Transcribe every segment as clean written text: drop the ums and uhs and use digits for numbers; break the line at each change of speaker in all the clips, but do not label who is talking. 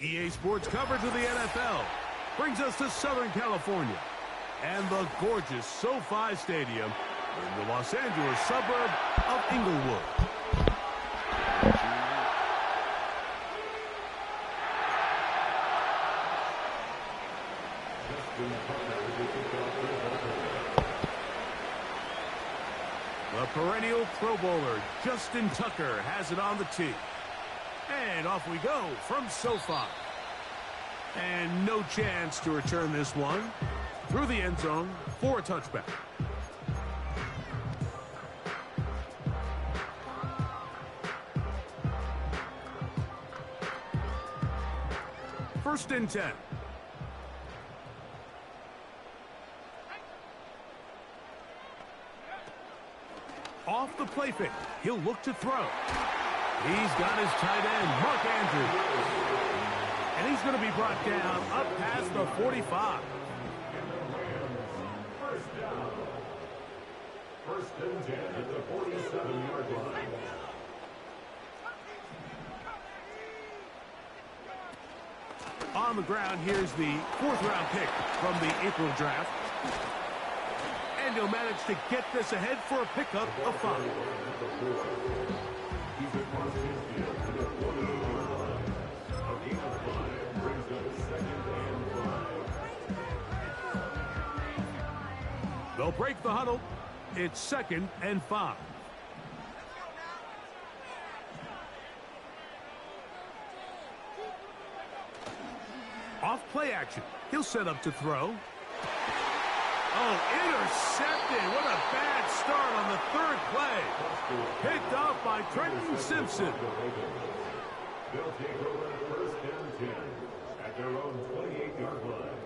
EA Sports coverage of the NFL brings us to Southern California and the gorgeous SoFi Stadium in the Los Angeles suburb of Inglewood. The perennial Pro Bowler Justin Tucker has it on the tee. And off we go from SoFi. And no chance to return this one through the end zone for a touchback. First and 10. Off the play fake, he'll look to throw. He's got his tight end, Mark Andrews. And he's going to be brought down up past the 45.
First and 10 at the 47-yard line.
On the ground, here's the fourth-round pick from the April draft. And he'll manage to get this ahead for a pickup of 5. They'll break the huddle. It's 2nd and 5. Off play action. He'll set up to throw. Oh, intercepted. What a bad start on the third play. Picked off by Trenton Simpson.
They'll take over first and 10 at their own 28-yard line.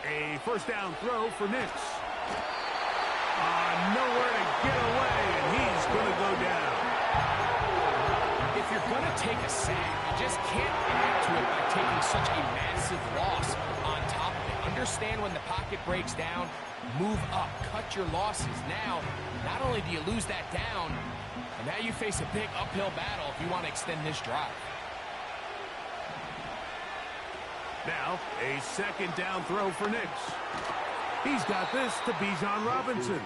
A first down throw for Nix. Nowhere to get away, and he's going to go down.
If you're going to take a sack, you just can't add to it by taking such a massive loss on top of it. Understand when the pocket breaks down, move up, cut your losses. Now, not only do you lose that down, but now you face a big uphill battle if you want to extend this drive.
Now, a second down throw for Nix. He's got this to Bijan Robinson.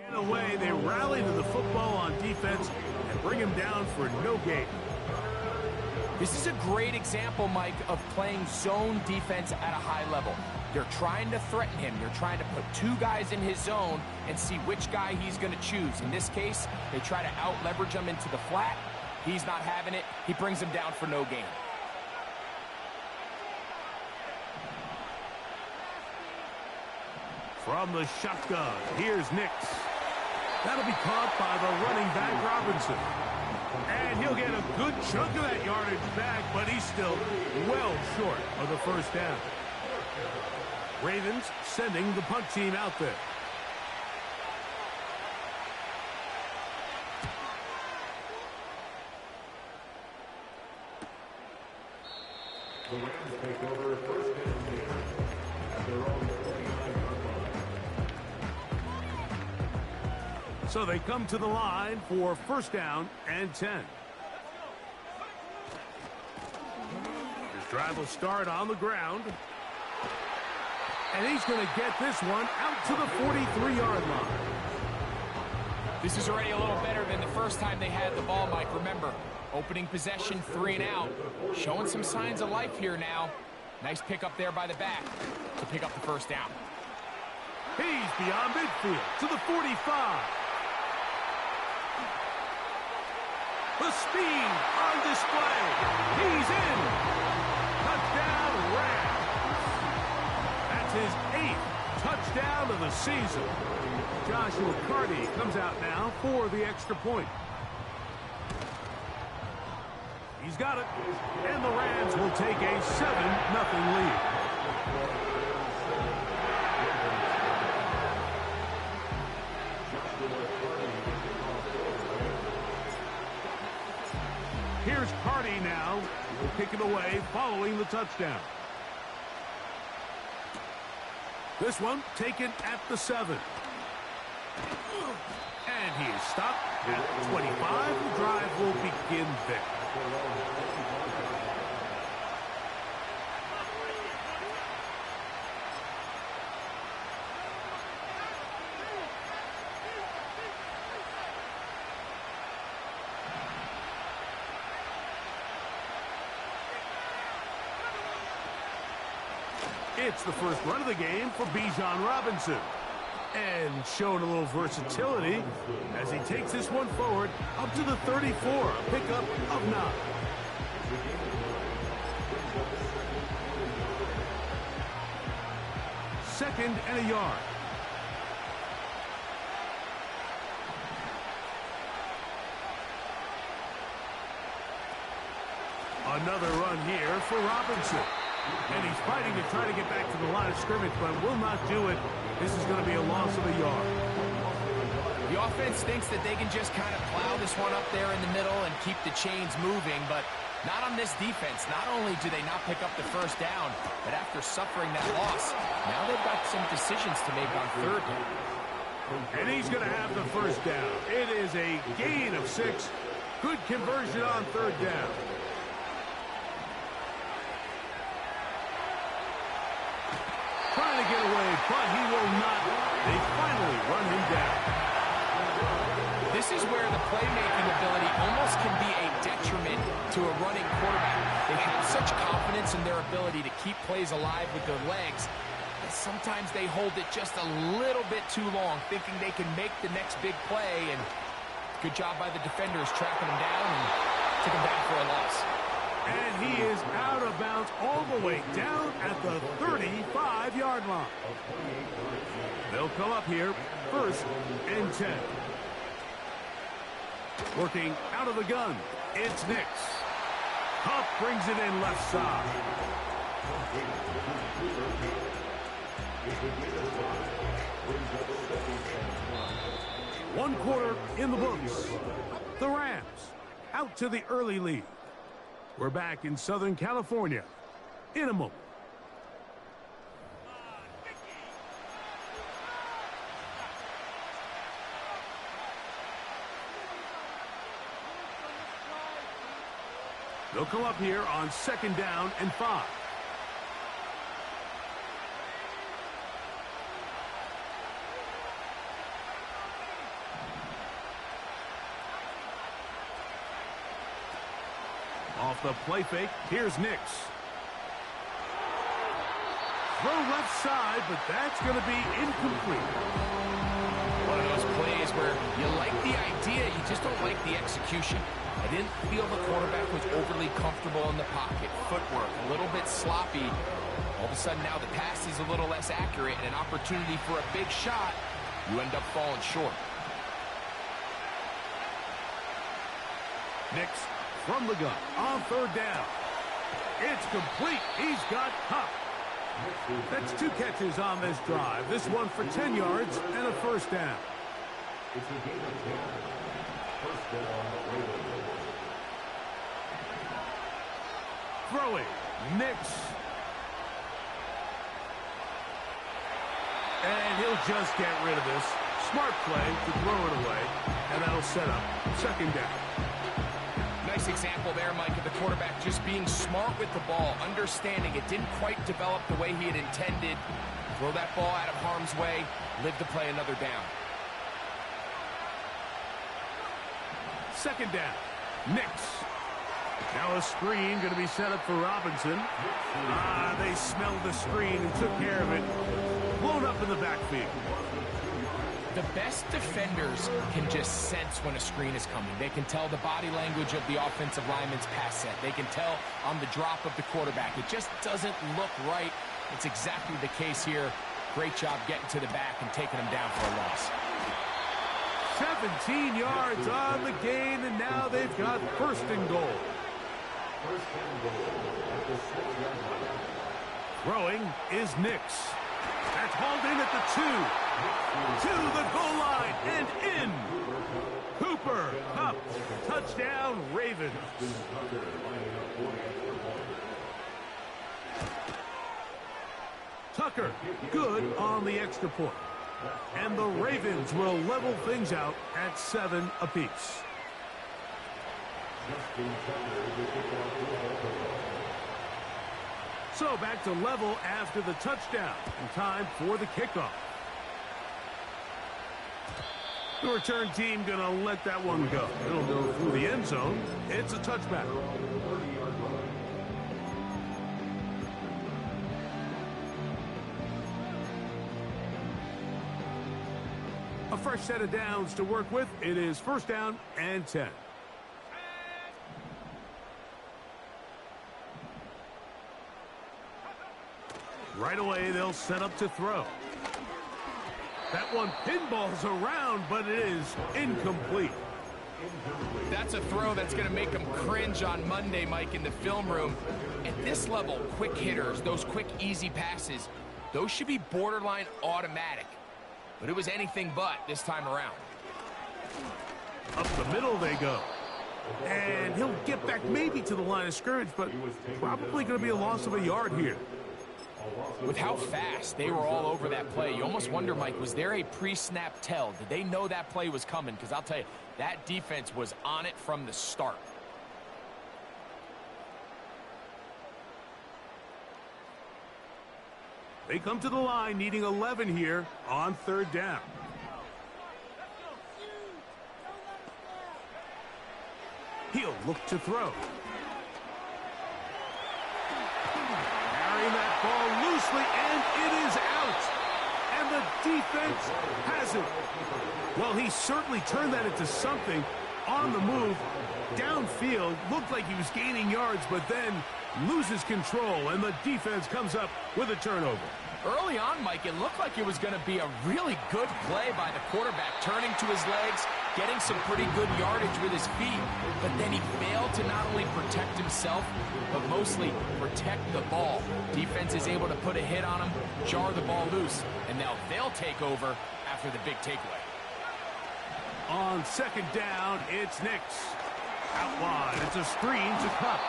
In a way, they rally to the football on defense and bring him down for no gain.
This is a great example, Mike, of playing zone defense at a high level. They're trying to threaten him. They're trying to put 2 guys in his zone and see which guy he's going to choose. In this case, they try to out-leverage him into the flat. He's not having it. He brings him down for no gain.
From the shotgun, here's Nix. That'll be caught by the running back Robinson. And he'll get a good chunk of that yardage back, but he's still well short of the first down. Ravens sending the punt team out there.
The Rams take over first and 10 at their own 49-yard line.
So they come to the line for first down and 10. His drive will start on the ground. And he's going to get this one out to the 43-yard line.
This is already a little better than the first time they had the ball, Mike. Remember, opening possession, 3 and out. Showing some signs of life here now. Nice pick up there by the back to pick up the first down.
He's beyond midfield to the 45. The speed on display. He's in. Touchdown, Rams. That's his 8th touchdown of the season. Joshua Carty comes out now for the extra point. He's got it. And the Rams will take a 7-0 lead. Here's Carty now. He'll kick it away following the touchdown. This one taken at the 7. And he is stopped at the 25. The drive will begin there. It's the first run of the game for Bijan Robinson. And showing a little versatility as he takes this one forward up to the 34, a pickup of 9. Second and a yard. Another run here for Robinson. And he's fighting to try to get back to the line of scrimmage, but will not do it. This is going to be a loss of a yard.
The offense thinks that they can just kind of plow this one up there in the middle and keep the chains moving, but not on this defense. Not only do they not pick up the first down, but after suffering that loss, now they've got some decisions to make on third down.
And he's going to have the first down. It is a gain of 6. Good conversion on third down. Trying to get away, but he will not. They finally run him down.
This is where the playmaking ability almost can be a detriment to a running quarterback. They have such confidence in their ability to keep plays alive with their legs that sometimes they hold it just a little bit too long, thinking they can make the next big play. And good job by the defenders tracking him down and took him down for a loss.
And he is out of bounds all the way down at the 35-yard line. They'll come up here, 1st and 10. Working out of the gun, it's Nix. Huff brings it in left side. One quarter in the books. The Rams out to the early lead. We're back in Southern California in a moment. They'll come up here on 2nd down and 5. Off the play fake, here's Nix. Throw left side, but that's going to be incomplete.
One of those plays where you like the idea, you just don't like the execution. I didn't feel the quarterback was overly comfortable in the pocket. Footwork a little bit sloppy. All of a sudden now the pass is a little less accurate and an opportunity for a big shot. You end up falling short.
Nix from the gun on 3rd down. It's complete. He's got Huff. That's 2 catches on this drive. This one for 10 yards and a 1st down.
It's a gain of 10. 1st down.
Throwing, Nix. And he'll just get rid of this. Smart play to throw it away, and that'll set up 2nd down.
Nice example there, Mike, of the quarterback just being smart with the ball, understanding it didn't quite develop the way he had intended. Throw that ball out of harm's way, live to play another down.
2nd down, Nix. Now a screen going to be set up for Robinson. They smelled the screen and took care of it. Blown up in the backfield.
The best defenders can just sense when a screen is coming. They can tell the body language of the offensive lineman's pass set. They can tell on the drop of the quarterback. It just doesn't look right. It's exactly the case here. Great job getting to the back and taking him down for a loss.
17 yards on the gain, and now they've got 1st and goal.
First down goal at the 6-yard line.
Throwing is Nix. That's hauled in at the 2. To the goal line and in. Cooper Kupp. Touchdown, Ravens. Tucker, good on the extra point. And the Ravens will level things out at 7 apiece. So back to level after the touchdown. And time for the kickoff. The return team going to let that one go. It'll go through the end zone. It's a touchback. A fresh set of downs to work with. It is first down and 10. Right away, they'll set up to throw. That one pinballs around, but it is incomplete.
That's a throw that's going to make them cringe on Monday, Mike, in the film room. At this level, quick hitters, those quick, easy passes, those should be borderline automatic. But it was anything but this time around.
Up the middle they go. And he'll get back maybe to the line of scrimmage, but probably going to be a loss of a yard here.
With how fast they were all over that play, you almost wonder, Mike, was there a pre-snap tell? Did they know that play was coming? Because I'll tell you, that defense was on it from the start.
They come to the line needing 11 here on third down. He'll look to throw. Carrying that ball loosely, and it is out. And the defense has it. Well, he certainly turned that into something on the move. Downfield, looked like he was gaining yards, but then loses control, and the defense comes up with a turnover.
Early on, Mike, it looked like it was going to be a really good play by the quarterback, turning to his legs, getting some pretty good yardage with his feet, but then he failed to not only protect himself, but mostly protect the ball. Defense is able to put a hit on him, jar the ball loose, and now they'll take over after the big takeaway.
On second down, it's Nix. Out wide, it's a screen to Kupp.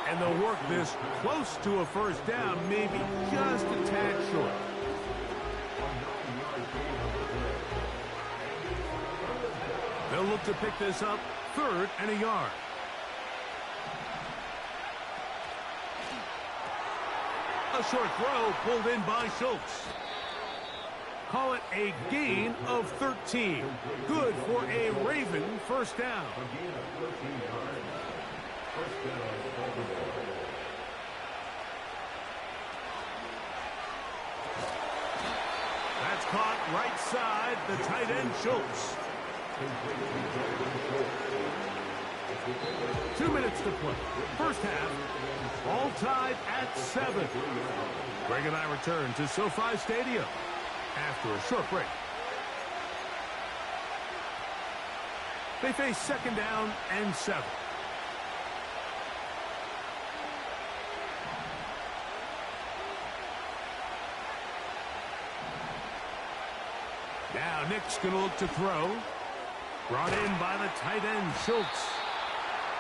And they'll work this close to a first down, maybe just a tad short. They'll look to pick this up, third and a yard. A short throw pulled in by Schultz. Call it a gain of 13. Good for a Raven first down. That's caught right side, the tight end Schultz. 2 minutes to play. First half, all tied at 7. Greg and I return to SoFi Stadium after a short break. They face second down and 7. Now Nick's going to look to throw. Brought in by the tight end, Schultz.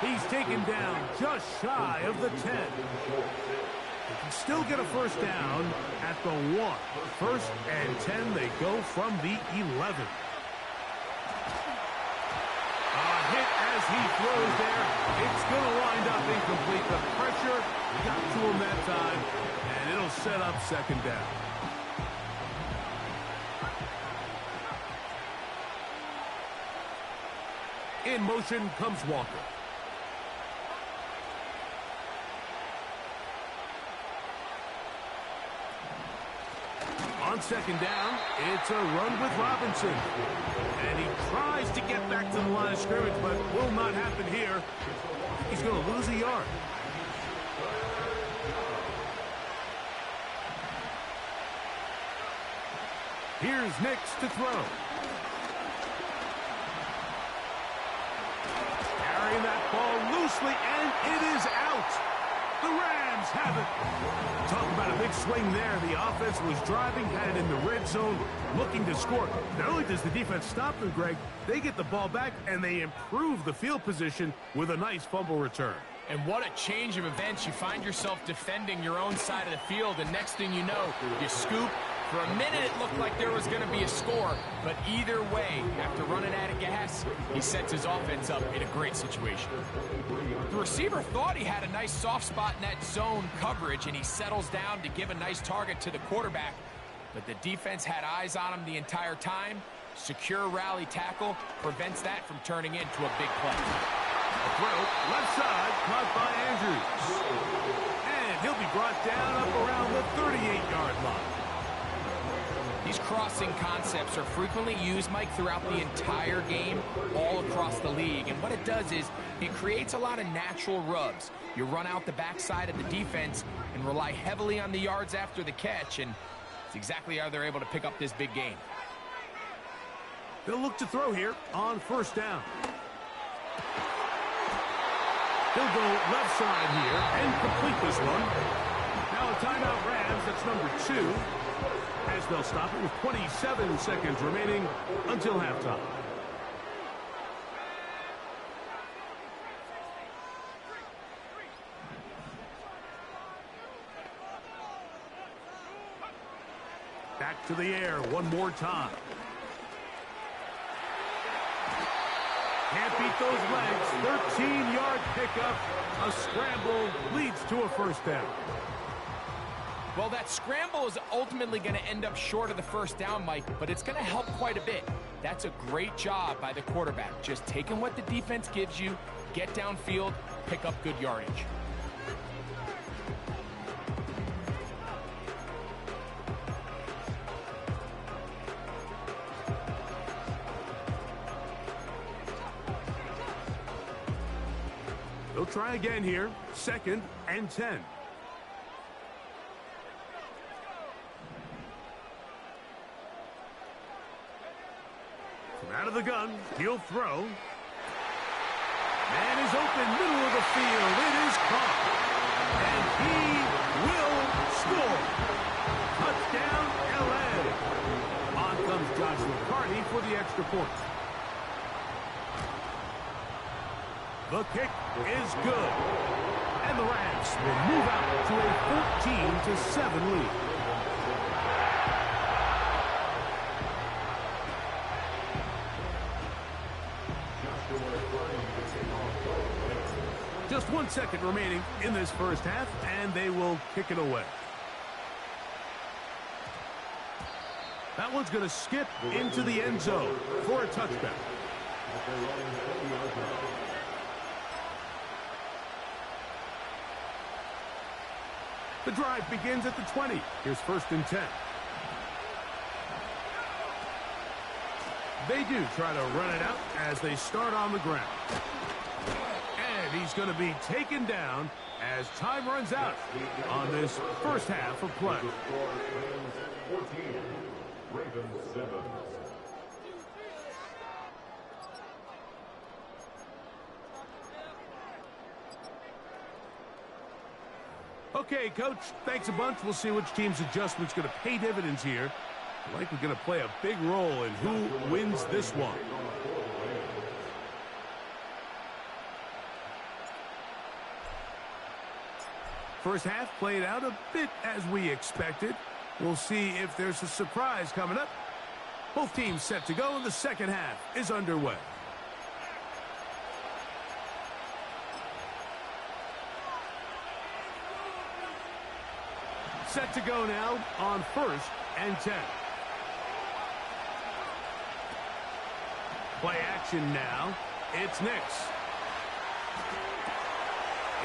He's taken down just shy of the 10. They can still get a first down at the 1. First and 10, they go from the 11. A hit as he throws there. It's going to wind up incomplete. The pressure got to him that time, and it'll set up second down. In motion comes Walker. On second down, it's a run with Robinson. And he tries to get back to the line of scrimmage, but will not happen here. He's going to lose a yard. Here's Nix to throw. Carrying that ball loose. closely, and it is out. The Rams have it. Talk about a big swing there. The offense was driving, had it in the red zone, looking to score. Not only does the defense stop them, Greg, they get the ball back, and they improve the field position with a nice fumble return.
And what a change of events. You find yourself defending your own side of the field, and next thing you know, you scoop. For a minute, it looked like there was going to be a score, but either way, after running out of gas, he sets his offense up in a great situation. The receiver thought he had a nice soft spot in that zone coverage, and he settles down to give a nice target to the quarterback, but the defense had eyes on him the entire time. Secure rally tackle prevents that from turning into a big play.
A throw, left side, caught by Andrews. And he'll be brought down up around the 38-yard line.
These crossing concepts are frequently used, Mike, throughout the entire game, all across the league. And what it does is it creates a lot of natural rubs. You run out the backside of the defense and rely heavily on the yards after the catch, and it's exactly how they're able to pick up this big game.
They'll look to throw here on first down. He'll go left side here and complete this one. Now a timeout Rams, that's number 2. As they'll stop it with 27 seconds remaining until halftime. Back to the air one more time. Can't beat those legs. 13-yard pickup. A scramble leads to a first down.
Well, that scramble is ultimately going to end up short of the first down, Mike, but it's going to help quite a bit. That's a great job by the quarterback. Just taking what the defense gives you, get downfield, pick up good yardage.
They'll try again here. 2nd and 10. Out of the gun, he'll throw. Man is open, middle of the field. It is caught. And he will score. Touchdown, L.A. On comes Joshua Carney for the extra point. The kick is good. And the Rams will move out to a 14-7 lead. Just 1 second remaining in this first half, and they will kick it away. That one's going to skip into the end zone for a touchdown. The drive begins at the 20. Here's 1st and 10. They do try to run it out as they start on the ground. And he's going to be taken down as time runs out on this first half of play. Okay, Coach, thanks a bunch. We'll see which team's adjustment's going to pay dividends here. Likely going to play a big role in who wins this one. First half played out a bit as we expected. We'll see if there's a surprise coming up. Both teams set to go, and the second half is underway. Set to go now on 1st and 10. Play action now. It's Nix.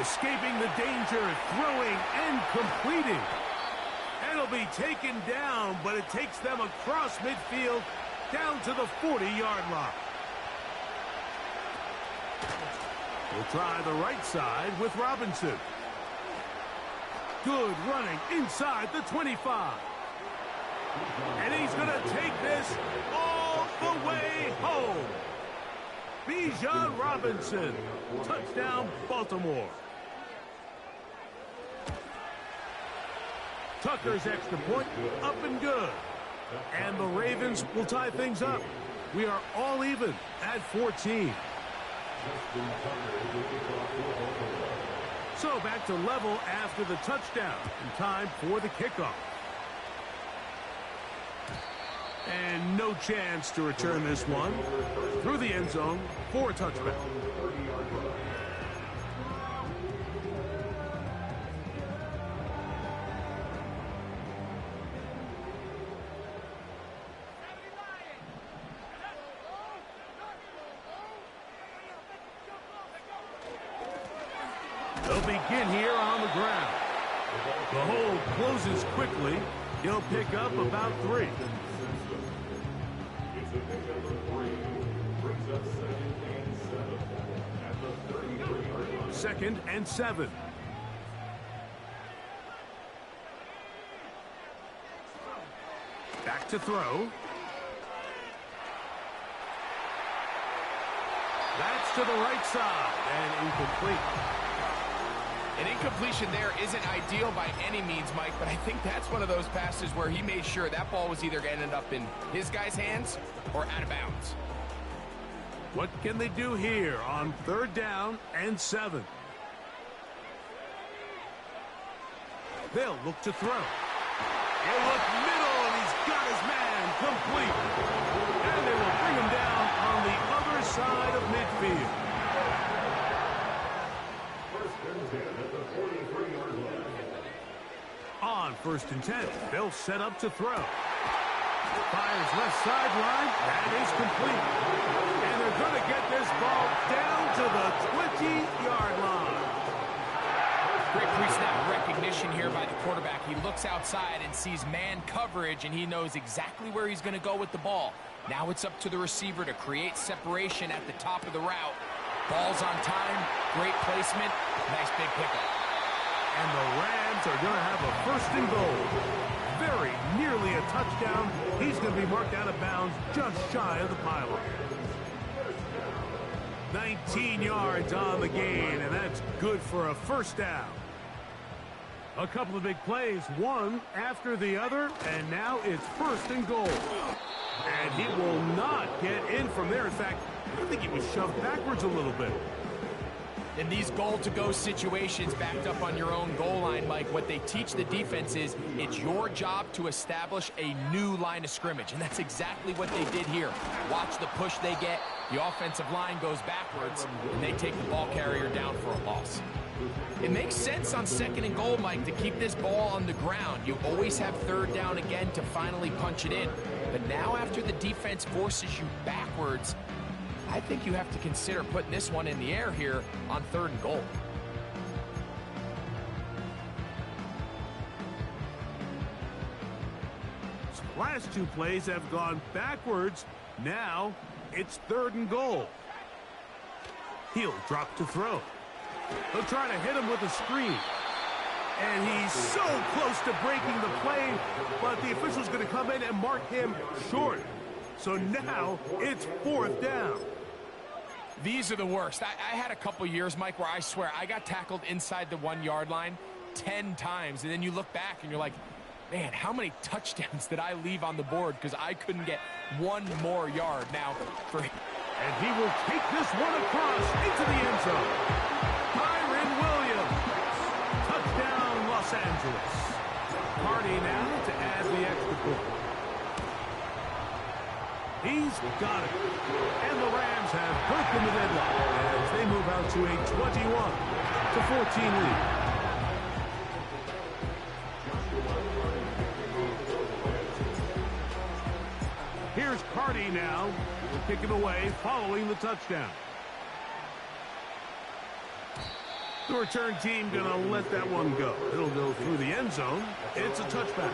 Escaping the danger, throwing and completing. And it'll be taken down, but it takes them across midfield down to the 40-yard line. We'll try the right side with Robinson. Good running inside the 25. And he's going to take this all the way home. Bijan Robinson. Touchdown, Baltimore. Tucker's extra point, up and good. And the Ravens will tie things up. We are all even at 14. So back to level after the touchdown. And time for the kickoff. And no chance to return this one. Through the end zone for a touchback. They'll begin here on the ground. The hold closes quickly. He'll pick up about 3. Second and 7. Back to throw. That's to the right side and incomplete.
An incompletion there isn't ideal by any means, Mike, but I think that's one of those passes where he made sure that ball was either going to end up in his guy's hands or out of bounds.
What can they do here on 3rd down and 7? They'll look to throw. He'll look middle, and he's got his man complete. And they will bring him down on the other side of midfield. On 1st and 10, they'll set up to throw. Fires left sideline. That is complete. And they're going to get this ball down to the 20-yard line.
Great pre-snap recognition here by the quarterback. He looks outside and sees man coverage, and he knows exactly where he's going to go with the ball. Now it's up to the receiver to create separation at the top of the route. Ball's on time, great placement, nice big pickup.
And the Rams are going to have a 1st and goal. Very nearly a touchdown. He's going to be marked out of bounds just shy of the pylon. 19 yards on the gain, and that's good for a 1st down. A couple of big plays, one after the other, and now it's 1st and goal. And he will not get in from there. In fact, I think he was shoved backwards a little bit.
In these goal-to-go situations backed up on your own goal line, Mike, what they teach the defense is it's your job to establish a new line of scrimmage, and that's exactly what they did here. Watch the push they get. The offensive line goes backwards, and they take the ball carrier down for a loss. It makes sense on 2nd and goal, Mike, to keep this ball on the ground. You always have 3rd down again to finally punch it in. But now after the defense forces you backwards, I think you have to consider putting this one in the air here on 3rd and goal.
Last 2 plays have gone backwards. Now it's 3rd and goal. He'll drop to throw. They'll try to hit him with a screen. And he's so close to breaking the play, but the official's going to come in and mark him short. So now it's 4th down.
These are the worst. I had a couple years, Mike, where I swear I got tackled inside the 1-yard line 10 times. And then you look back and you're like, man, how many touchdowns did I leave on the board because I couldn't get 1 more yard now for him.
And he will take this one across into the end zone. Kyren Williams. Touchdown, Los Angeles. Hardy now to add the extra point. He's got it. And the Rams have broken the deadlock as they move out to a 21-14 lead. Here's Cardi now. Will kick it away following the touchdown. The return team going to let that one go. It'll go through the end zone. It's a touchback.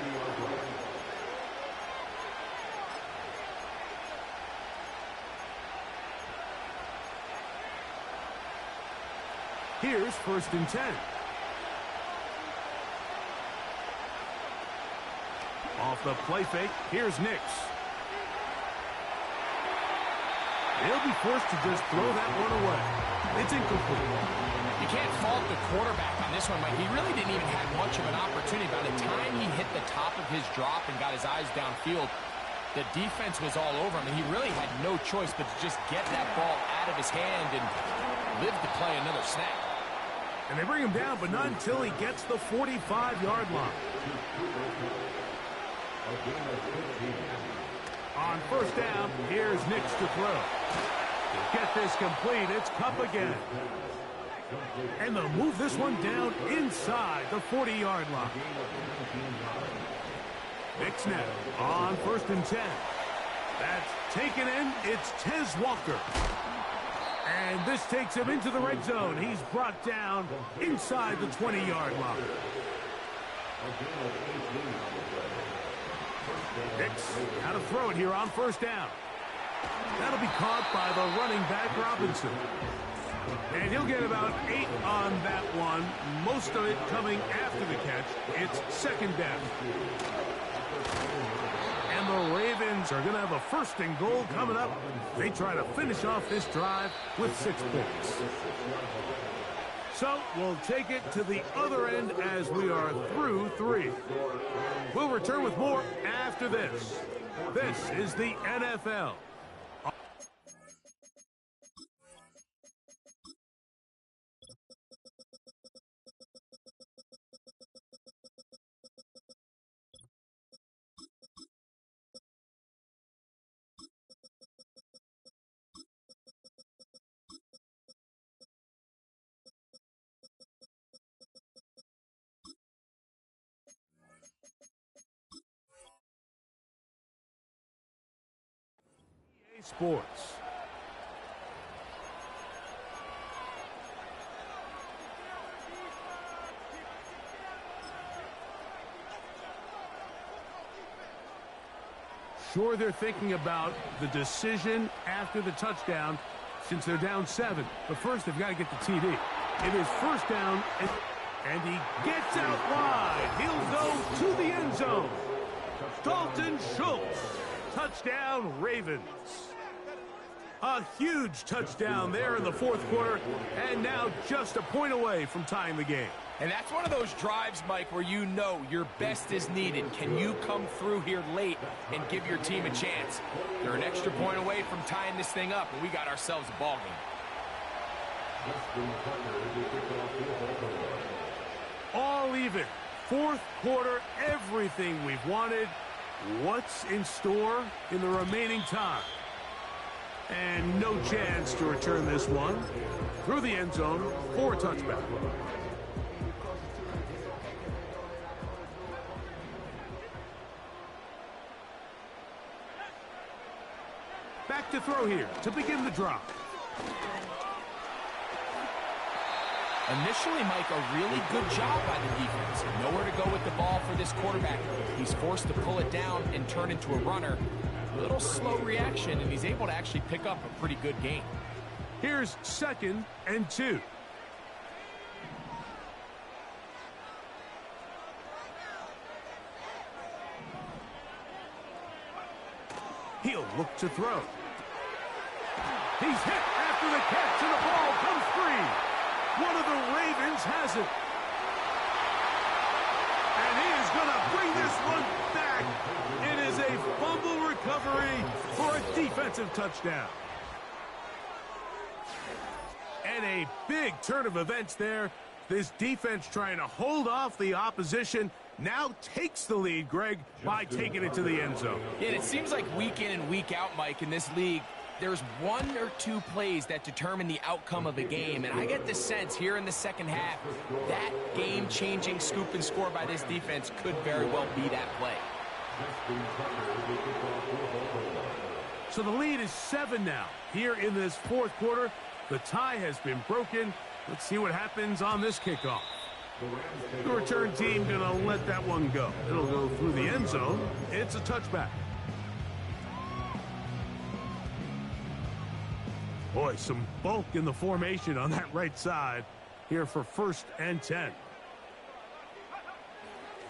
Here's 1st and 10. Off the play fake, here's Nix. He'll be forced to just throw that one away. It's incomplete.
You can't fault the quarterback on this one, Mike. He really didn't even have much of an opportunity. By the time he hit the top of his drop and got his eyes downfield, the defense was all over him, and he really had no choice but to just get that ball out of his hand and live to play another snap.
And they bring him down, but not until he gets the 45-yard line. On first down, here's Nix to throw. To get this complete, it's Kupp again. And they'll move this one down inside the 40-yard line. Nix now on first and 10. That's taken in. It's Tez Walker. And this takes him into the red zone. He's brought down inside the 20-yard line. Nix how to throw it here on first down. That'll be caught by the running back Robinson. And he'll get about 8 on that one, most of it coming after the catch. It's second down. And the Ravens are going to have a first and goal coming up. They try to finish off this drive with 6 points. So we'll take it to the other end as we are through 3. We'll return with more after this. This is the NFL. Sports. Sure, they're thinking about the decision after the touchdown since they're down 7. But first, they've got to get the TD. It is first down, and he gets out wide. He'll go to the end zone. Dalton Schultz. Touchdown, Ravens. A huge touchdown there in the fourth quarter, and now just a point away from tying the game.
And that's one of those drives, Mike, where you know your best is needed. Can you come through here late and give your team a chance? They're an extra point away from tying this thing up, and we got ourselves a ball game.
All even. Fourth quarter, everything we've wanted. What's in store in the remaining time? And no chance to return this one through the end zone for a touchback. Back to throw here to begin the drive.
Initially, Mike, a really good job by the defense. Nowhere to go with the ball for this quarterback. He's forced to pull it down and turn into a runner. A little slow reaction, and he's able to actually pick up a pretty good gain.
Here's second and 2. He'll look to throw. He's hit after the catch, and the ball comes free. One of the Ravens has it. And he is going to bring this one back. It is a fumble recovery for a defensive touchdown. And a big turn of events there. This defense trying to hold off the opposition now takes the lead, Greg, by taking it to the end zone.
Yeah, it seems like week in and week out, Mike, in this league, there's 1 or 2 plays that determine the outcome of a game, and I get the sense here in the second half that game-changing scoop and score by this defense could very well be that play.
So the lead is 7 now. Here in this fourth quarter, the tie has been broken. Let's see what happens on this kickoff. The return team going to let that one go. It'll go through the end zone. It's a touchback. Boy, some bulk in the formation on that right side here for first and 10.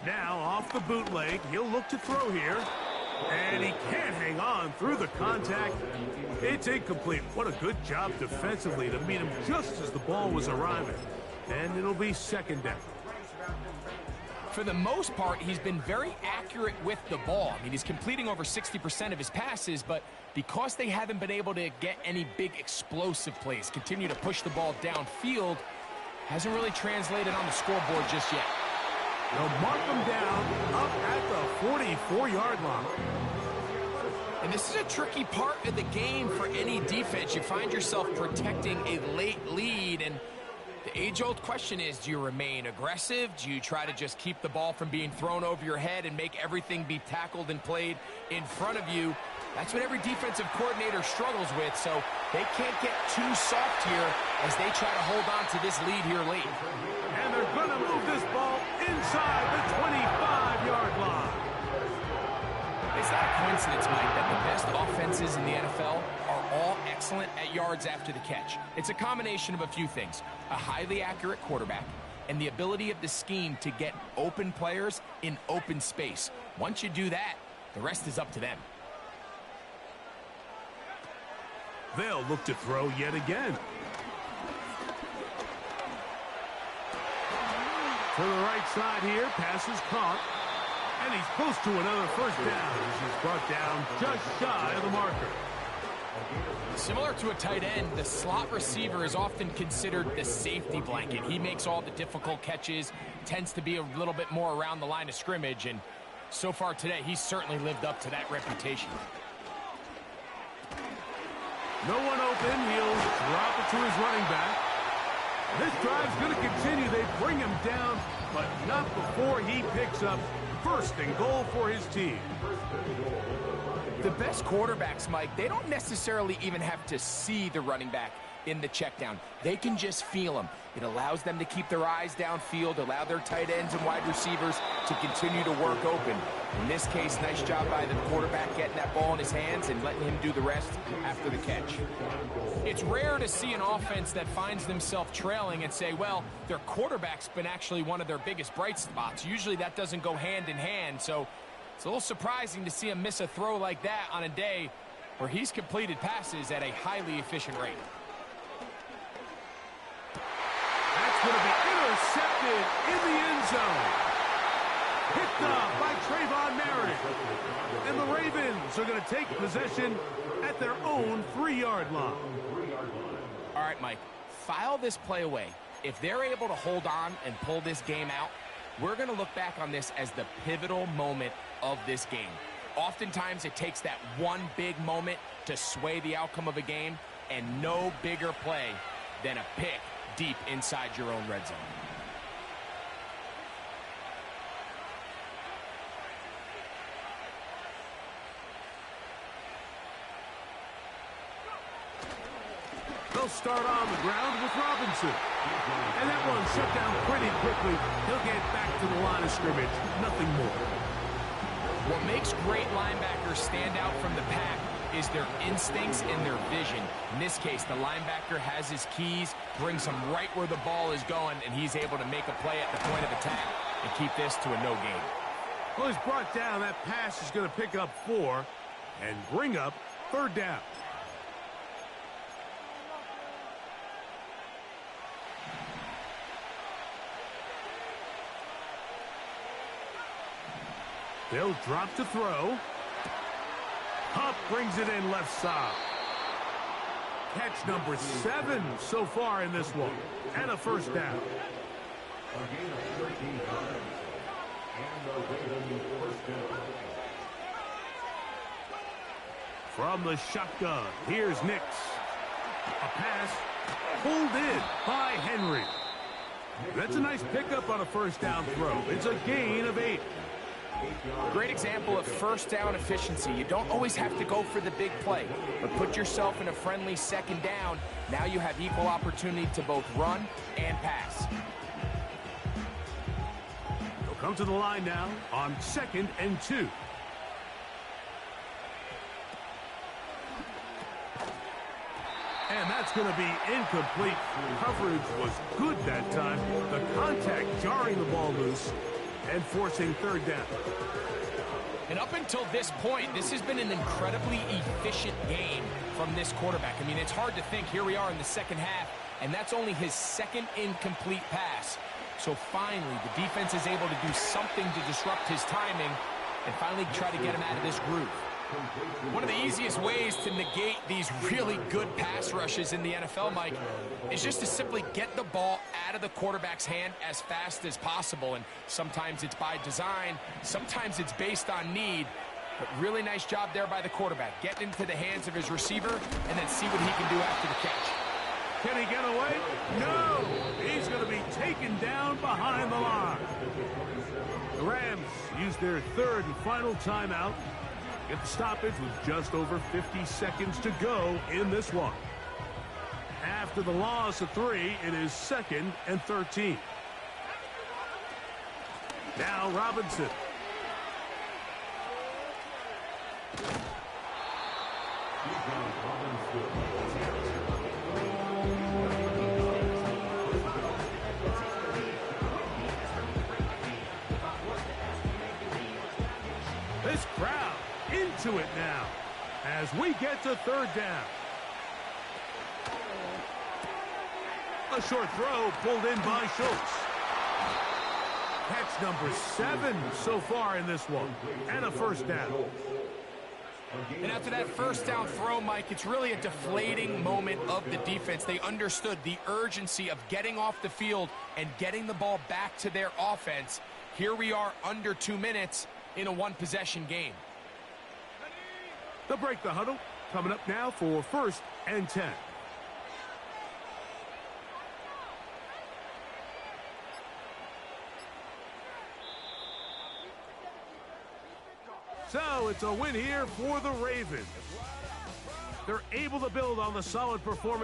Now off the bootleg, he'll look to throw here. And he can't hang on through the contact. It's incomplete. What a good job defensively to meet him just as the ball was arriving. And it'll be second down.
For the most part, he's been very accurate with the ball. I mean, he's completing over 60% of his passes, but because they haven't been able to get any big explosive plays, continue to push the ball downfield, hasn't really translated on the scoreboard just yet.
They'll mark him down up at the 44-yard line.
And this is a tricky part of the game for any defense. You find yourself protecting a late lead, and the age-old question is, do you remain aggressive? Do you try to just keep the ball from being thrown over your head and make everything be tackled and played in front of you? That's what every defensive coordinator struggles with, so they can't get too soft here as they try to hold on to this lead here late.
And they're going to move this ball inside the 25-yard line.
It's not a coincidence, Mike, that the best offenses in the NFL are all excellent at yards after the catch. It's a combination of a few things: a highly accurate quarterback and the ability of the scheme to get open players in open space. Once you do that, the rest is up to them.
They'll look to throw yet again. To the right side here, pass is caught. And he's close to another first down as he's brought down just shy of the marker.
Similar to a tight end, the slot receiver is often considered the safety blanket. He makes all the difficult catches, tends to be a little bit more around the line of scrimmage, and so far today, he's certainly lived up to that reputation.
No one open. He'll drop it to his running back. This drive's going to continue. They bring him down, but not before he picks up first and goal for his team.
The best quarterbacks, Mike, they don't necessarily even have to see the running back in the check down. They can just feel him. It allows them to keep their eyes downfield, allow their tight ends and wide receivers to continue to work open. In this case, nice job by the quarterback getting that ball in his hands and letting him do the rest after the catch. It's rare to see an offense that finds themselves trailing and say, well, their quarterback's been actually one of their biggest bright spots. Usually that doesn't go hand in hand, so it's a little surprising to see him miss a throw like that on a day where he's completed passes at a highly efficient rate.
That's going to be intercepted in the end zone. Picked up by Trayvon Merrick. And the Ravens are going to take possession at their own 3-yard line.
All right, Mike, file this play away. If they're able to hold on and pull this game out, we're going to look back on this as the pivotal moment of this game. Oftentimes, it takes that one big moment to sway the outcome of a game, and no bigger play than a pick deep inside your own red zone.
They'll start on the ground with Robinson. And that one shut down pretty quickly. He'll get back to the line of scrimmage. Nothing more.
What makes great linebackers stand out from the pack is their instincts and their vision. In this case, the linebacker has his keys, brings him right where the ball is going, and he's able to make a play at the point of attack and keep this to a no gain.
Well, he's brought down. That pass is going to pick up 4 and bring up 3rd down. They'll drop to throw. Hupp brings it in left side. Catch number 7 so far in this one. And a first down.
A gain of 13 yards. And the Ravens first down.
From the shotgun, here's Nix. A pass pulled in by Henry. That's a nice pickup on a first down throw. It's a gain of 8.
Great example of first down efficiency. You don't always have to go for the big play, but put yourself in a friendly second down. Now you have equal opportunity to both run and pass.
They'll come to the line now on 2nd and 2. And that's going to be incomplete. Coverage was good that time. The contact jarring the ball loose and forcing 3rd down.
And up until this point, this has been an incredibly efficient game from this quarterback. I mean, it's hard to think. Here we are in the second half, and that's only his second incomplete pass. So finally, the defense is able to do something to disrupt his timing and finally try to get him out of this groove. One of the easiest ways to negate these really good pass rushes in the NFL, Mike, is just to simply get the ball out of the quarterback's hand as fast as possible. And sometimes it's by design, sometimes it's based on need. But really nice job there by the quarterback, getting into the hands of his receiver and then see what he can do after the catch.
Can he get away? No! He's going to be taken down behind the line. The Rams use their third and final timeout. Get the stoppage with just over 50 seconds to go in this one. After the loss of 3, it is 2nd and 13. Now Robinson. This crowd into it now as we get to third down. A short throw pulled in by Schultz. Catch number 7 so far in this one, and a first down.
And after that first down throw, Mike, it's really a deflating moment of the defense. They understood the urgency of getting off the field and getting the ball back to their offense. Here we are under 2 minutes in a one-possession game.
They'll break the huddle. Coming up now for 1st and 10. So it's a win here for the Ravens. They're able to build on the solid performance